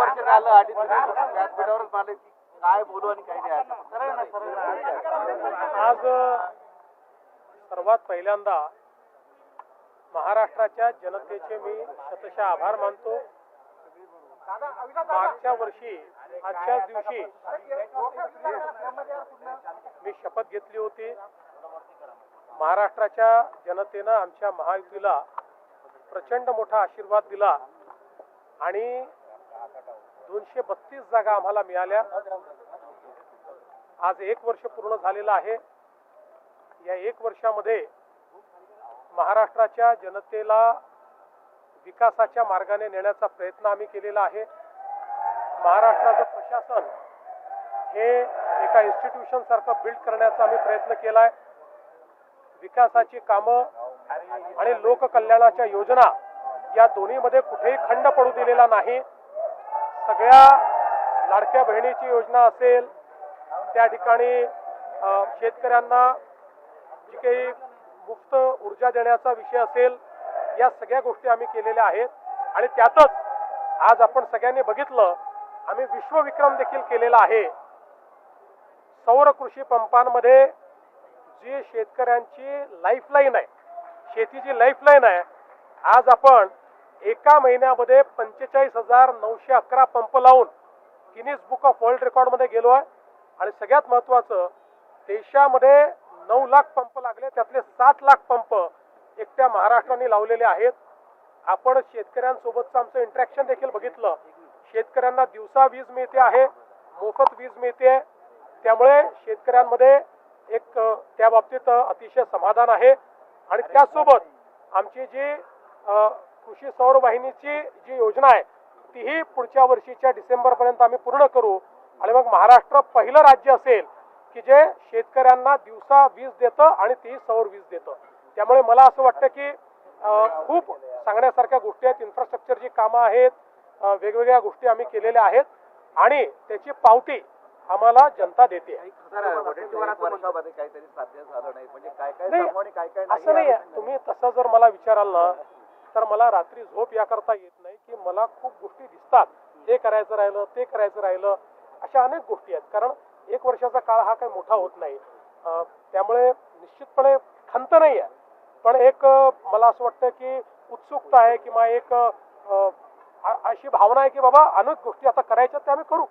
वर्ष झालं आणि व्यासपीठावरच मांडले की काय बोलू आणि काय नाही असं. आज सर्वात पहिल्यांदा महाराष्ट्राच्या जनतेचे मी शतशः आभार मानतो. मागच्या वर्षी आजच्याच दिवशी मी शपथ घेतली होती. महाराष्ट्राच्या जनतेनं आमच्या महायुतीला प्रचंड मोठा आशीर्वाद दिला आणि 232 जागा आम्हाला मिळाल्या. आज 1 वर्ष पूर्ण झालेलं आहे. या 1 वर्षामध्ये महाराष्ट्राच्या जनतेला विकासाच्या मार्गाने नेण्याचा प्रयत्न आम्ही केलेला आहे. महाराष्ट्राचं प्रशासन हे एका इन्स्टिट्यूशन सारखं बिल्ड करण्याचा आम्ही प्रयत्न केला आहे. विकासाची कामं आणि लोककल्याणाच्या योजना या दोन्हीमध्ये कुठेही खंड पडू दिलेला नाही. सगळ्या लाडक्या बहिणीची योजना असेल, त्या ठिकाणी शेतकऱ्यांना जी काही मुफ्त ऊर्जा देण्याचा विषय असेल, या सगळ्या गोष्टी आम्ही केलेल्या आहेत. आणि त्यातच आज आपण सगळ्यांनी बघितलं, आम्ही विश्वविक्रम देखील केलेला आहे. सौर कृषी पंपांमध्ये जी शेतकऱ्यांची लाईफलाईन आहे, शेतीची लाईफलाईन आहे, आज आपण एका महिन्यामध्ये 45,911 पंप लावून गिनीज बुक ऑफ वर्ल्ड रेकॉर्डमध्ये गेलो आहे. आणि सगळ्यात महत्त्वाचं, देशामध्ये 9 लाख पंप लागले, त्यातले 7 लाख पंप एकट्या महाराष्ट्राने लावलेले आहेत. आपण शेतकऱ्यांसोबतचं आमचं इंटरॅक्शन देखील बघितलं. शेतकऱ्यांना दिवसा वीज मिळते आहे, मोफत वीज मिळते. त्यामुळे शेतकऱ्यांमध्ये एक त्या बाबतीत अतिशय समाधान आहे. आणि त्याचसोबत आमची जी कृषी सौर वाहिनीची जी योजना आहे, तीही पुढच्या वर्षीच्या डिसेंबरपर्यंत आम्ही पूर्ण करू. आणि मग महाराष्ट्र पहिलं राज्य असेल की जे शेतकऱ्यांना दिवसा वीज देतं आणि ती सौर वीज देतं. त्यामुळे मला असं वाटतं की खूप सांगण्यासारख्या गोष्टी आहेत. इन्फ्रास्ट्रक्चरची कामं आहेत, वेगवेगळ्या गोष्टी आम्ही केलेल्या आहेत आणि त्याची पावती आम्हाला जनता देते. काहीतरी साध्य झालं नाही म्हणजे काय काय असं नाही आहे. तुम्ही तसं जर मला विचाराल ना, तर मला रात्री झोप याकरता येत नाही की मला खूप गोष्टी दिसतात, हे करायचं राहिलं, ते करायचं राहिलं, अशा अनेक गोष्टी आहेत. कारण 1 वर्षाचा काळ हा काही मोठा होत नाही. त्यामुळे निश्चितपणे खंत नाही आहे, पण एक मला असं वाटतं की उत्सुकता आहे किंवा एक अशी भावना आहे की बाबा अनेक गोष्टी आता करायच्या, त्या आम्ही करू.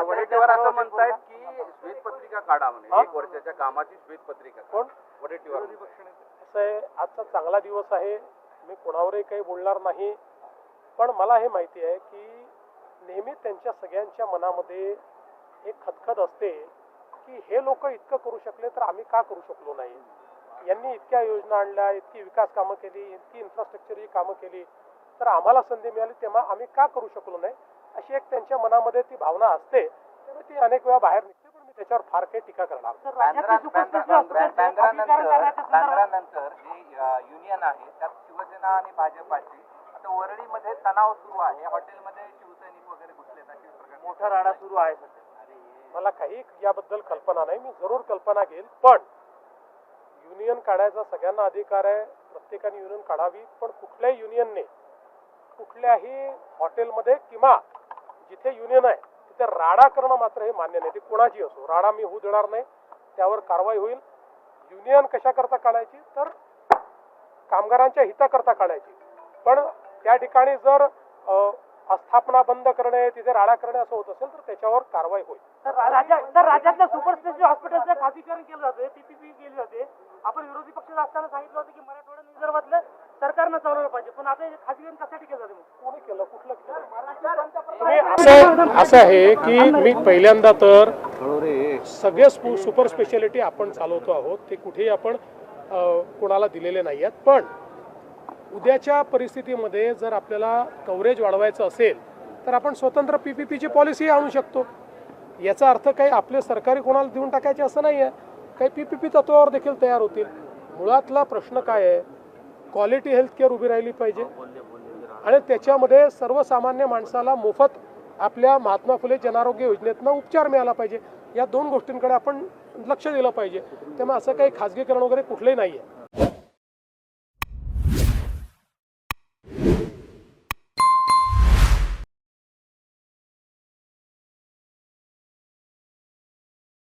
वडेट्टीवार असं म्हणतायत की श्वेतपत्रिका काढा, म्हणजे 1 वर्षाच्या कामाची श्वेतपत्रिका. कोण? वडेट्टीवार. असं आहे, आजचा चांगला दिवस आहे, मी कोणावरही काही बोलणार नाही. पण मला हे माहिती आहे की नेहमी त्यांच्या सगळ्यांच्या मनामध्ये एक खदखद असते की हे लोक इतकं करू शकले तर आम्ही का करू शकलो नाही. यांनी इतक्या योजना आणल्या, इतकी विकास कामं केली, इतकी इन्फ्रास्ट्रक्चरची कामं केली, तर आम्हाला संधी मिळाली तेव्हा आम्ही का करू शकलो नाही, अशी एक त्यांच्या मनामध्ये ती भावना असते. त्यामुळे ती अनेक वेळा बाहेर निघते. पण मी त्याच्यावर फार काही टीका करणार. बांद्रानंतर जी युनियन आहे त्यात शिवसेना आणि भाजपाची आता वरळीमध्ये तणाव सुरू आहे. हॉटेलमध्ये शिवसैनिक वगैरे घुसलेत, अशी मोठा राडा सुरू आहे सध्या. मला काही याबद्दल कल्पना नाही. मी जरूर कल्पना घेईल. पण युनियन काढायचा सगळ्यांना अधिकार आहे, प्रत्येकाने युनियन काढावी. पण कुठल्याही युनियनने कुठल्याही हॉटेलमध्ये किंवा जिथे युनियन आहे तिथे राडा करणं मात्र हे मान्य नाही. ते कोणाची असो, राडा मी होऊ देणार नाही, त्यावर कारवाई होईल. युनियन कशाकरता काढायची, तर कामगारांच्या हिताकरता काढायची. पण त्या ठिकाणी जर आस्थापना बंद करणे, तिथे राडा करणे असं होत असेल तर त्याच्यावर कारवाई होईल. राज्यातल्या सुपर स्पेशालिटी हॉस्पिटलचं खासगीकरण केलं जाते, पीपीपी केली जाते. आपण विरोधी पक्षात असताना सांगितलं होतं की मराठवाडा रिझर्वातलं सरकारनं चालवलं पाहिजे, पण आता खासगीकरण कशासाठी केलं जाते? कोणी केलं? कुठलं केलं? असं आहे की मी पहिल्यांदा तर सगळे सुपर स्पेशालिटी आपण चालवतो आहोत, ते कुठेही आपण कोणाला दिलेले नाही आहेत. पण उद्याच्या परिस्थितीमध्ये जर आपल्याला कव्हरेज वाढवायचं असेल तर आपण स्वतंत्र पीपीपीची पॉलिसी आणू शकतो. याचा अर्थ काही आपले सरकारी कोणाला देऊन टाकायचे असं नाही आहे. काही पीपीपी तत्वावर देखील तयार होतील. मुळातला प्रश्न काय आहे, क्वालिटी हेल्थकेअर उभी राहिली पाहिजे आणि त्याच्यामध्ये सर्वसामान्य माणसाला मोफत आपल्या महात्मा फुले जनआरोग्य योजनेतनं उपचार मिळाला पाहिजे. या 2 गोष्टींकडे आपण लक्ष दिलं पाहिजे. त्यामुळे असं काही खाजगीकरण वगैरे कुठलंही नाही आहे.